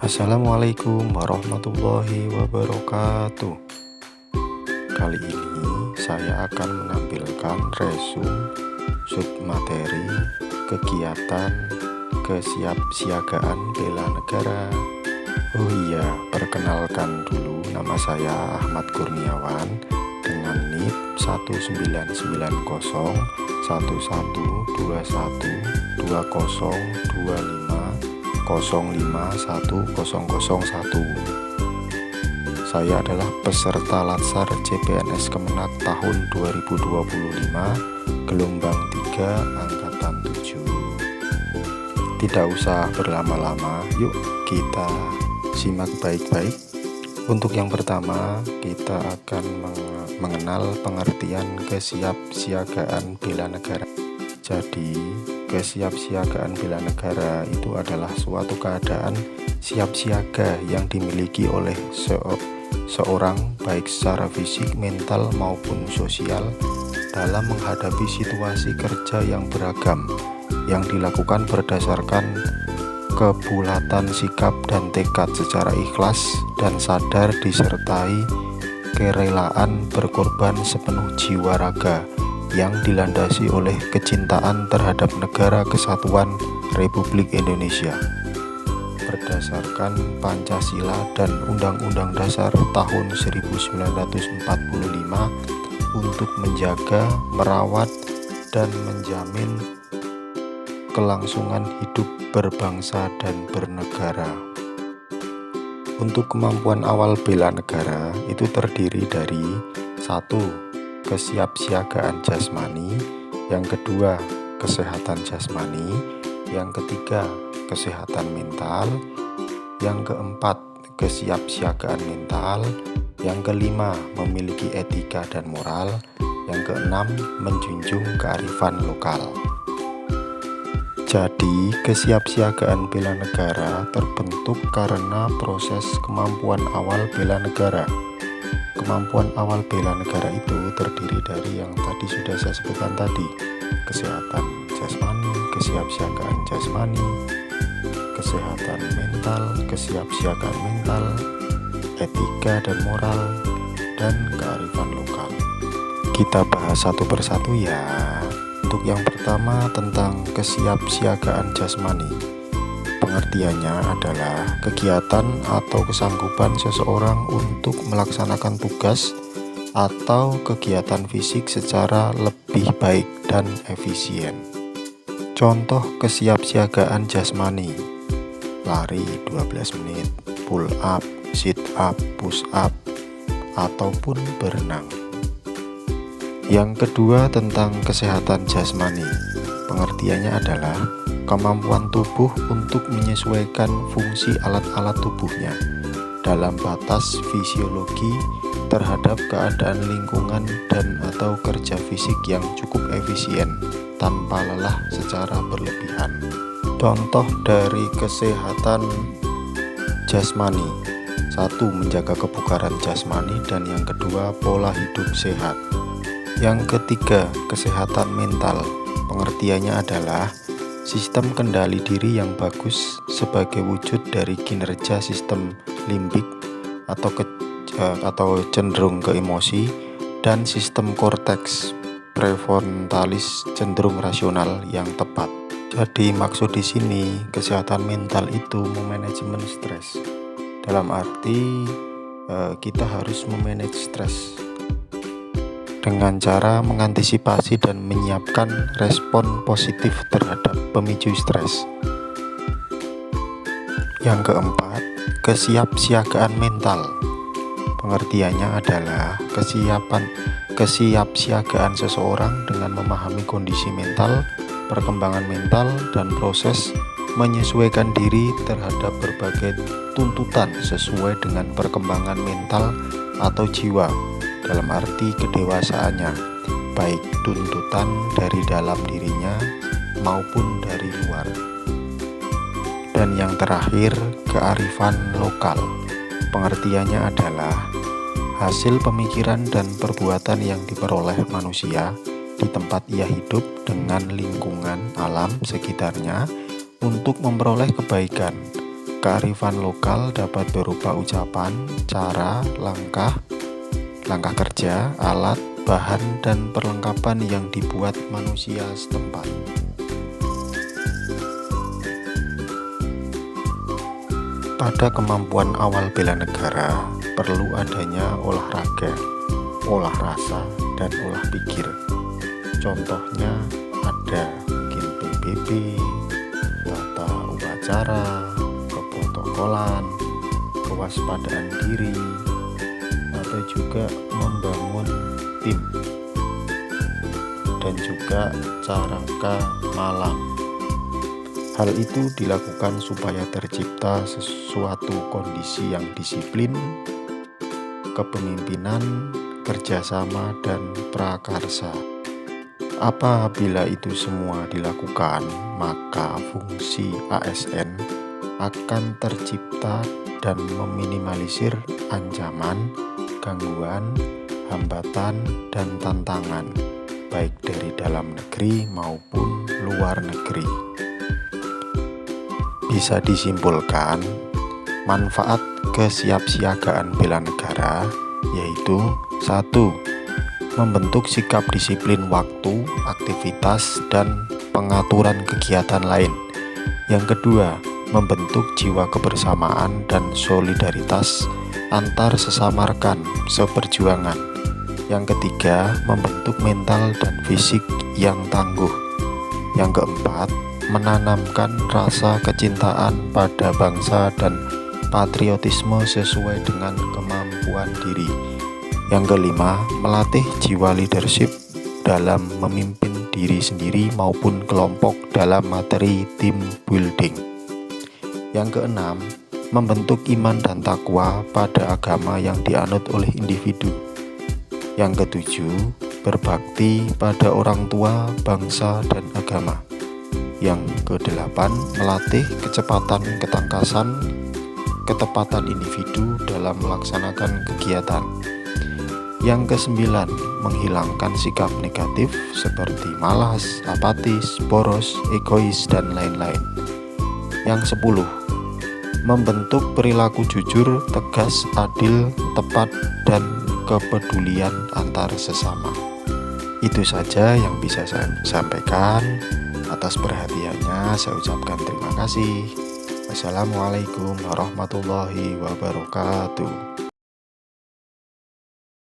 Assalamualaikum warahmatullahi wabarakatuh. Kali ini saya akan menampilkan resume submateri kegiatan kesiapsiagaan bela negara. Oh iya, perkenalkan dulu, nama saya Ahmad Kurniawan dengan NIP 1990212025051001. Saya adalah peserta Latsar CPNS Kemenak tahun 2025 gelombang 3 angkatan 7. Tidak usah berlama-lama, yuk kita simak baik-baik. Untuk yang pertama, kita akan mengenal pengertian kesiapsiagaan bela negara. Jadi, kesiapsiagaan bela negara itu adalah suatu keadaan siap siaga yang dimiliki oleh seorang baik secara fisik, mental maupun sosial dalam menghadapi situasi kerja yang beragam yang dilakukan berdasarkan kebulatan sikap dan tekad secara ikhlas dan sadar disertai kerelaan berkorban sepenuh jiwa raga yang dilandasi oleh kecintaan terhadap Negara Kesatuan Republik Indonesia berdasarkan Pancasila dan Undang-Undang Dasar tahun 1945 untuk menjaga, merawat, dan menjamin kelangsungan hidup berbangsa dan bernegara. Untuk kemampuan awal bela negara itu terdiri dari 1. Kesiapsiagaan jasmani, yang kedua kesehatan jasmani, yang ketiga kesehatan mental, yang keempat kesiapsiagaan mental, yang kelima memiliki etika dan moral, yang keenam menjunjung kearifan lokal. Jadi, kesiapsiagaan bela negara terbentuk karena proses kemampuan awal bela negara. Kemampuan awal bela negara itu terdiri dari yang tadi sudah saya sebutkan tadi, kesehatan jasmani, kesiapsiagaan jasmani, kesehatan mental, kesiapsiagaan mental, etika dan moral, dan kearifan lokal. Kita bahas satu persatu ya. Untuk yang pertama tentang kesiapsiagaan jasmani. Pengertiannya adalah kegiatan atau kesanggupan seseorang untuk melaksanakan tugas atau kegiatan fisik secara lebih baik dan efisien. Contoh kesiapsiagaan jasmani: lari 12 menit, pull up, sit up, push up, ataupun berenang. Yang kedua tentang kesehatan jasmani. Pengertiannya adalah kemampuan tubuh untuk menyesuaikan fungsi alat-alat tubuhnya dalam batas fisiologi terhadap keadaan lingkungan dan atau kerja fisik yang cukup efisien tanpa lelah secara berlebihan. Contoh dari kesehatan jasmani: 1. Menjaga kebugaran jasmani, dan yang kedua pola hidup sehat. Yang ketiga, kesehatan mental. Pengertiannya adalah sistem kendali diri yang bagus sebagai wujud dari kinerja sistem limbik atau cenderung ke emosi, dan sistem korteks prefrontalis cenderung rasional yang tepat. Jadi maksud di sini kesehatan mental itu memanajemen stres. Dalam arti kita harus memanage stres dengan cara mengantisipasi dan menyiapkan respon positif terhadap pemicu stres. Yang keempat, kesiapsiagaan mental. Pengertiannya adalah kesiapsiagaan seseorang dengan memahami kondisi mental, perkembangan mental, dan proses menyesuaikan diri terhadap berbagai tuntutan sesuai dengan perkembangan mental atau jiwa dalam arti kedewasaannya, baik tuntutan dari dalam dirinya maupun dari luar. Dan yang terakhir, kearifan lokal. Pengertiannya adalah hasil pemikiran dan perbuatan yang diperoleh manusia di tempat ia hidup dengan lingkungan alam sekitarnya untuk memperoleh kebaikan, Kearifan lokal dapat berupa ucapan, cara, langkah kerja, alat, bahan, dan perlengkapan yang dibuat manusia setempat. Pada kemampuan awal bela negara, perlu adanya olahraga, olah rasa, dan olah pikir. Contohnya ada mungkin PBB, tata upacara, keprotokolan, kewaspadaan diri, atau juga membangun tim, dan juga caraka malam. Hal itu dilakukan supaya tercipta sesuatu kondisi yang disiplin, kepemimpinan, kerjasama, dan prakarsa. Apabila itu semua dilakukan, maka fungsi ASN akan tercipta dan meminimalisir ancaman, gangguan, hambatan, dan tantangan, baik dari dalam negeri maupun luar negeri. Bisa disimpulkan, manfaat kesiapsiagaan bela negara yaitu 1. Membentuk sikap disiplin waktu, aktivitas, dan pengaturan kegiatan lain. Yang kedua, membentuk jiwa kebersamaan dan solidaritas antar sesama rekan seperjuangan. Yang ketiga, membentuk mental dan fisik yang tangguh. Yang keempat, menanamkan rasa kecintaan pada bangsa dan patriotisme sesuai dengan kemampuan diri. Yang kelima, melatih jiwa leadership dalam memimpin diri sendiri maupun kelompok dalam materi team building. Yang keenam, membentuk iman dan takwa pada agama yang dianut oleh individu. Yang ketujuh, berbakti pada orang tua, bangsa, dan agama. Yang kedelapan, melatih kecepatan ketangkasan, ketepatan individu dalam melaksanakan kegiatan. Yang kesembilan, menghilangkan sikap negatif seperti malas, apatis, boros, egois, dan lain-lain. Yang 10, membentuk perilaku jujur, tegas, adil, tepat, dan kepedulian antar sesama. Itu saja yang bisa saya sampaikan. Atas perhatiannya saya ucapkan terima kasih. Wassalamualaikum warahmatullahi wabarakatuh.